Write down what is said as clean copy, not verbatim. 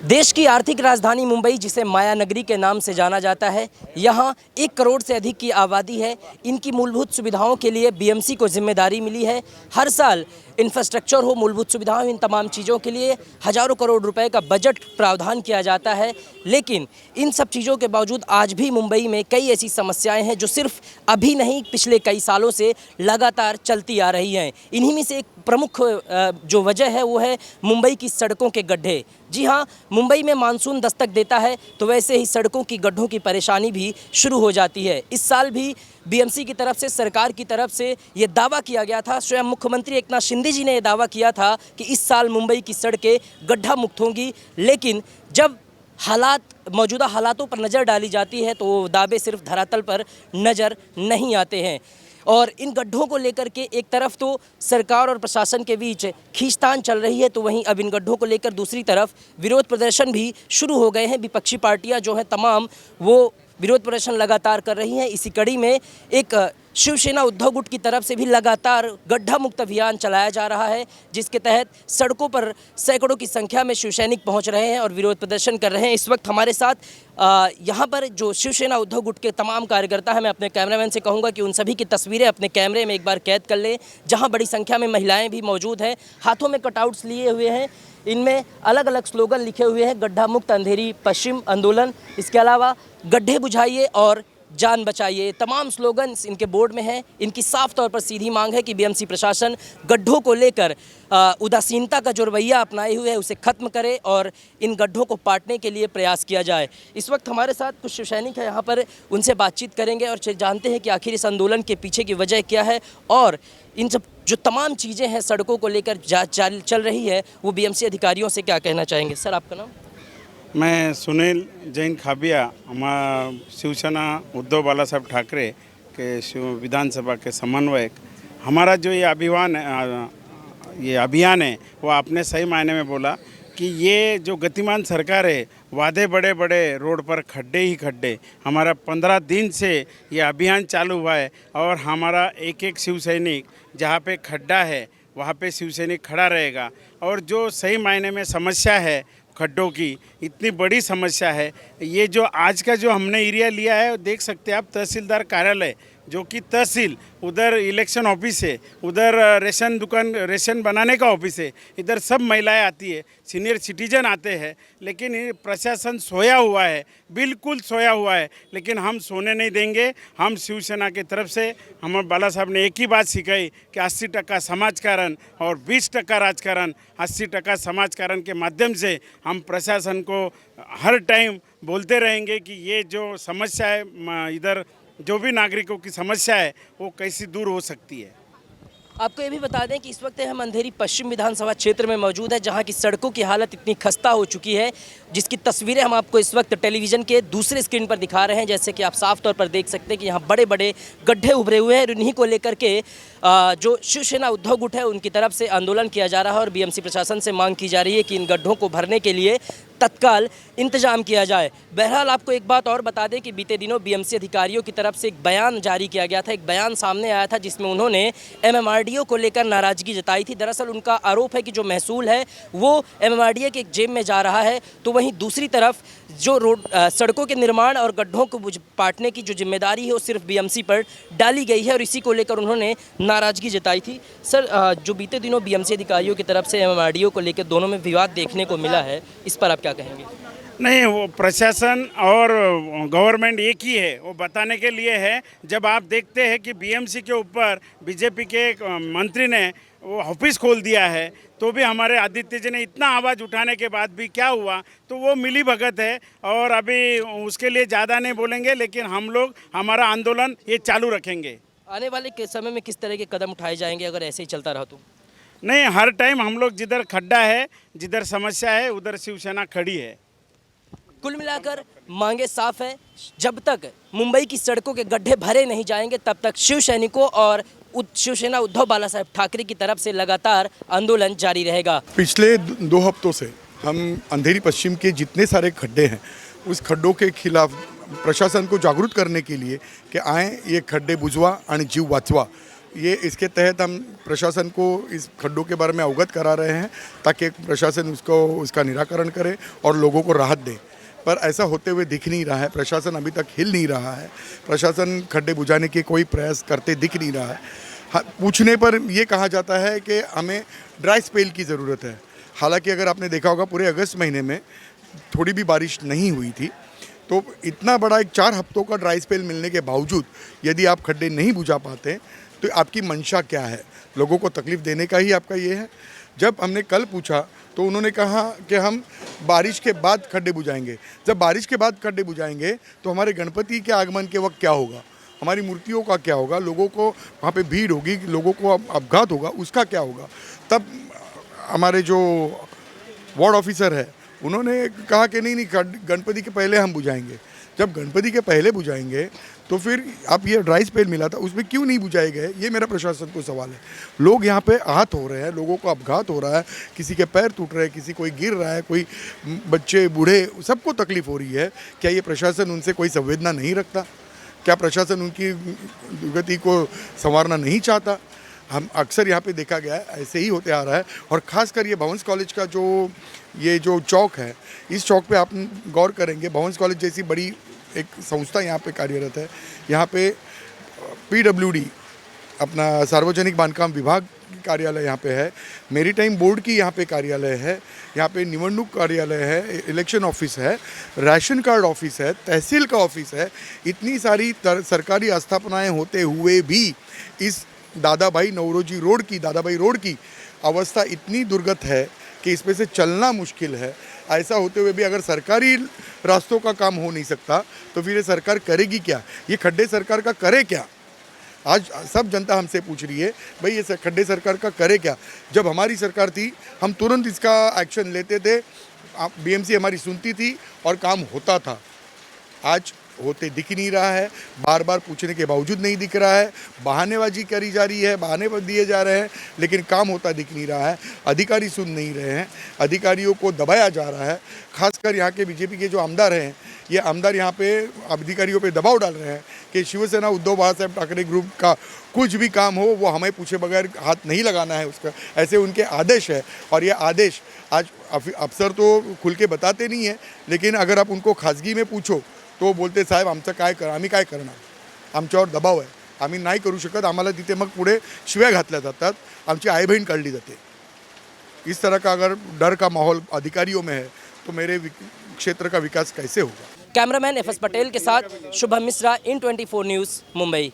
देश की आर्थिक राजधानी मुंबई, जिसे माया नगरी के नाम से जाना जाता है, यहाँ 1 करोड़ से अधिक की आबादी है। इनकी मूलभूत सुविधाओं के लिए बीएमसी को जिम्मेदारी मिली है। हर साल इंफ्रास्ट्रक्चर हो, मूलभूत सुविधाएं, इन तमाम चीज़ों के लिए हज़ारों करोड़ रुपए का बजट प्रावधान किया जाता है। लेकिन इन सब चीज़ों के बावजूद आज भी मुंबई में कई ऐसी समस्याएं हैं जो सिर्फ अभी नहीं, पिछले कई सालों से लगातार चलती आ रही हैं। इन्हीं में से एक प्रमुख जो वजह है वो है मुंबई की सड़कों के गड्ढे। जी हाँ, मुंबई में मानसून दस्तक देता है तो वैसे ही सड़कों की गड्ढों की परेशानी भी शुरू हो जाती है। इस साल भी बीएमसी की तरफ से, सरकार की तरफ से ये दावा किया गया था, स्वयं मुख्यमंत्री एकनाथ शिंदे जी ने ये दावा किया था कि इस साल मुंबई की सड़कें गड्ढा मुक्त होंगी। लेकिन जब मौजूदा हालातों पर नज़र डाली जाती है तो वो दावे सिर्फ धरातल पर नज़र नहीं आते हैं। और इन गड्ढों को लेकर के एक तरफ तो सरकार और प्रशासन के बीच खींचतान चल रही है, तो वहीं अब इन गड्ढों को लेकर दूसरी तरफ विरोध प्रदर्शन भी शुरू हो गए हैं। विपक्षी पार्टियां जो हैं तमाम, वो विरोध प्रदर्शन लगातार कर रही हैं। इसी कड़ी में एक शिवसेना उद्धव गुट की तरफ से भी लगातार गड्ढा मुक्त अभियान चलाया जा रहा है, जिसके तहत सड़कों पर सैकड़ों की संख्या में शिवसैनिक पहुंच रहे हैं और विरोध प्रदर्शन कर रहे हैं। इस वक्त हमारे साथ यहाँ पर जो शिवसेना उद्धव गुट के तमाम कार्यकर्ता हैं, मैं अपने कैमरामैन से कहूँगा कि उन सभी की तस्वीरें अपने कैमरे में एक बार कैद कर लें, जहाँ बड़ी संख्या में महिलाएँ भी मौजूद हैं, हाथों में कटआउट्स लिए हुए हैं। इनमें अलग अलग स्लोगन लिखे हुए हैं, गड्ढा मुक्त अंधेरी पश्चिम आंदोलन, इसके अलावा गड्ढे बुझाइए और जान बचाइए, तमाम स्लोगन इनके बोर्ड में हैं। इनकी साफ तौर पर सीधी मांग है कि बीएमसी प्रशासन गड्ढों को लेकर उदासीनता का जो रवैया अपनाए हुए है उसे खत्म करे और इन गड्ढों को पाटने के लिए प्रयास किया जाए। इस वक्त हमारे साथ कुछ शिवसैनिक हैं यहाँ पर, उनसे बातचीत करेंगे और जानते हैं कि आखिर इस आंदोलन के पीछे की वजह क्या है और इन सब जो तमाम चीज़ें हैं सड़कों को लेकर चल रही है, वो बीएमसी अधिकारियों से क्या कहना चाहेंगे। सर, आपका नाम? मैं सुनील जैन खाबिया, हमारा शिवसेना उद्धव बाला साहब ठाकरे के विधानसभा के समन्वयक। हमारा जो ये अभियान है वो आपने सही मायने में बोला कि ये जो गतिमान सरकार है, वादे बड़े बड़े, रोड पर खड्डे ही खड्डे। हमारा 15 दिन से ये अभियान चालू हुआ है और हमारा एक एक शिवसैनिक जहाँ पे खड्डा है वहाँ पे शिवसैनिक खड़ा रहेगा। और जो सही मायने में समस्या है खड्डों की, इतनी बड़ी समस्या है, ये जो आज का जो हमने एरिया लिया है, देख सकते हैं आप, तहसीलदार कार्यालय जो कि तहसील, उधर इलेक्शन ऑफिस है, उधर रेशन दुकान, रेशन बनाने का ऑफिस है, इधर सब महिलाएं आती है, सीनियर सिटीजन आते हैं। लेकिन ये प्रशासन सोया हुआ है, बिल्कुल सोया हुआ है। लेकिन हम सोने नहीं देंगे। हम शिवसेना की तरफ से, हमारे बाला साहब ने एक ही बात सिखाई कि 80% समाजकारण और 20% राजकारण। 80% समाजकारण के माध्यम से हम प्रशासन को हर टाइम बोलते रहेंगे कि ये जो समस्या है, इधर जो भी नागरिकों की समस्या है वो कैसी दूर हो सकती है। आपको ये भी बता दें कि इस वक्त हम अंधेरी पश्चिम विधानसभा क्षेत्र में मौजूद है, जहां की सड़कों की हालत इतनी खस्ता हो चुकी है, जिसकी तस्वीरें हम आपको इस वक्त टेलीविज़न के दूसरे स्क्रीन पर दिखा रहे हैं। जैसे कि आप साफ तौर पर देख सकते हैं कि यहाँ बड़े बड़े गड्ढे उभरे हुए हैं। इन्हीं को लेकर के जो शिवसेना उद्धव गुट है उनकी तरफ से आंदोलन किया जा रहा है और बीएमसी प्रशासन से मांग की जा रही है कि इन गड्ढों को भरने के लिए तत्काल इंतजाम किया जाए। बहरहाल आपको एक बात और बता दें कि बीते दिनों बीएमसी अधिकारियों की तरफ से एक बयान जारी किया गया था, एक बयान सामने आया था जिसमें उन्होंने एमएमआरडीओ को लेकर नाराज़गी जताई थी। दरअसल उनका आरोप है कि जो महसूल है वो एमएमआरडीओ के जेब में जा रहा है, तो वहीं दूसरी तरफ जो सड़कों के निर्माण और गड्ढों को पाटने की जो जिम्मेदारी है वो सिर्फ बीएमसी पर डाली गई है और इसी को लेकर उन्होंने नाराज़गी जताई थी। सर, जो बीते दिनों बीएमसी अधिकारियों की तरफ से एमएमआरडीओ को लेकर दोनों में विवाद देखने को मिला है, इस पर आप क्या कहेंगे? नहीं, वो प्रशासन और गवर्नमेंट एक ही है, वो बताने के लिए है। जब आप देखते हैं कि बीएमसी के ऊपर बीजेपी के एक मंत्री ने वो ऑफिस खोल दिया है, तो भी हमारे आदित्य जी ने इतना आवाज़ उठाने के बाद भी क्या हुआ, तो वो मिली भगत है। और अभी उसके लिए ज़्यादा नहीं बोलेंगे, लेकिन हम लोग हमारा आंदोलन ये चालू रखेंगे। आने वाले के समय में किस तरह के कदम उठाए जाएंगे अगर ऐसे ही चलता रहा तो? नहीं, हर टाइम हम लोग जिधर खड्डा है, जिधर समस्या है, उधर शिवसेना खड़ी है। कुल मिलाकर मांगे साफ है, जब तक मुंबई की सड़कों के गड्ढे भरे नहीं जाएंगे तब तक शिव सैनिकों और शिवसेना उद्धव बाला साहब ठाकरे की तरफ से लगातार आंदोलन जारी रहेगा। पिछले 2 हफ्तों से हम अंधेरी पश्चिम के जितने सारे खड्डे हैं, उस खड्डों के खिलाफ प्रशासन को जागरूक करने के लिए कि आए, ये खड्डे बुजवा आणि जीव वाचवा, ये इसके तहत हम प्रशासन को इस खड्डों के बारे में अवगत करा रहे हैं ताकि प्रशासन उसका निराकरण करे और लोगों को राहत दे। पर ऐसा होते हुए दिख नहीं रहा है, प्रशासन अभी तक हिल नहीं रहा है, प्रशासन खड्डे बुझाने के कोई प्रयास करते दिख नहीं रहा है। पूछने पर ये कहा जाता है कि हमें ड्राई स्पेल की ज़रूरत है। हालांकि अगर आपने देखा होगा पूरे अगस्त महीने में थोड़ी भी बारिश नहीं हुई थी, तो इतना बड़ा एक 4 हफ्तों का ड्राई स्पेल मिलने के बावजूद यदि आप खड्डे नहीं बुझा पाते तो आपकी मंशा क्या है? लोगों को तकलीफ़ देने का ही आपका ये है? जब हमने कल पूछा तो उन्होंने कहा कि हम बारिश के बाद खड्डे बुझाएंगे। जब बारिश के बाद खड्डे बुझाएंगे तो हमारे गणपति के आगमन के वक्त क्या होगा, हमारी मूर्तियों का क्या होगा, लोगों को वहाँ पे भीड़ होगी, लोगों को अपघात होगा, उसका क्या होगा? तब हमारे जो वार्ड ऑफिसर है उन्होंने कहा कि नहीं गणपति के पहले हम बुझाएंगे। जब गणपति के पहले बुझाएंगे तो फिर आप ये ड्राई स्पेल मिला था उसमें क्यों नहीं बुझाए गए? ये मेरा प्रशासन को सवाल है। लोग यहाँ पे आहत हो रहे हैं, लोगों को अपघात हो रहा है, किसी के पैर टूट रहे हैं, किसी कोई गिर रहा है, कोई बच्चे बूढ़े सबको तकलीफ हो रही है। क्या ये प्रशासन उनसे कोई संवेदना नहीं रखता? क्या प्रशासन उनकी दुर्गति को संवारना नहीं चाहता? हम अक्सर यहाँ पे देखा गया है ऐसे ही होते आ रहा है। और ख़ासकर ये भवंस कॉलेज का जो चौक है, इस चौक पे आप गौर करेंगे, भवंस कॉलेज जैसी बड़ी एक संस्था यहाँ पे कार्यरत है। यहाँ पे PWD अपना सार्वजनिक बांधकाम विभाग कार्यालय यहाँ पे है, मेरीटाइम बोर्ड की यहाँ पे कार्यालय है, यहाँ पे निवडणूक कार्यालय है, इलेक्शन ऑफिस है, राशन कार्ड ऑफिस है, तहसील का ऑफिस है। इतनी सारी सरकारी आस्थापनाएं होते हुए भी इस दादाभाई रोड की अवस्था इतनी दुर्गत है कि इसमें से चलना मुश्किल है। ऐसा होते हुए भी अगर सरकारी रास्तों का काम हो नहीं सकता तो फिर ये सरकार करेगी क्या? ये खड्डे सरकार का करे क्या? आज सब जनता हमसे पूछ रही है भाई ये खड्डे सरकार का करे क्या? जब हमारी सरकार थी हम तुरंत इसका एक्शन लेते थे, BMC हमारी सुनती थी और काम होता था। आज होते दिख नहीं रहा है, बार बार पूछने के बावजूद नहीं दिख रहा है, बहानेबाजी करी जा रही है, बहाने दिए जा रहे हैं, लेकिन काम होता दिख नहीं रहा है। अधिकारी सुन नहीं रहे हैं, अधिकारियों को दबाया जा रहा है। खासकर यहाँ के BJP के जो आमदार हैं, ये आमदार यहाँ पे अधिकारियों पे दबाव डाल रहे हैं कि शिवसेना उद्धव बाला साहब ठाकरे ग्रुप का कुछ भी काम हो वो हमें पूछे बगैर हाथ नहीं लगाना है उसका, ऐसे उनके आदेश है। और ये आदेश आज अफसर तो खुल के बताते नहीं हैं, लेकिन अगर आप उनको खाजगी में पूछो तो बोलते साहेब आमचं काय कर आम्ही काय करणार, आमच्यावर दबाव आहे, आम्ही नाही करू शकत, आम्हाला तिथे मग पुढे शिव्या घातल्या जातात, आमची आई बहीण काढली जाते। इस तरह का अगर डर का माहौल अधिकारियों में है तो मेरे क्षेत्र का विकास कैसे होगा? कैमरामैन FS पटेल के साथ शुभम मिश्रा, IN24 न्यूज़, मुंबई।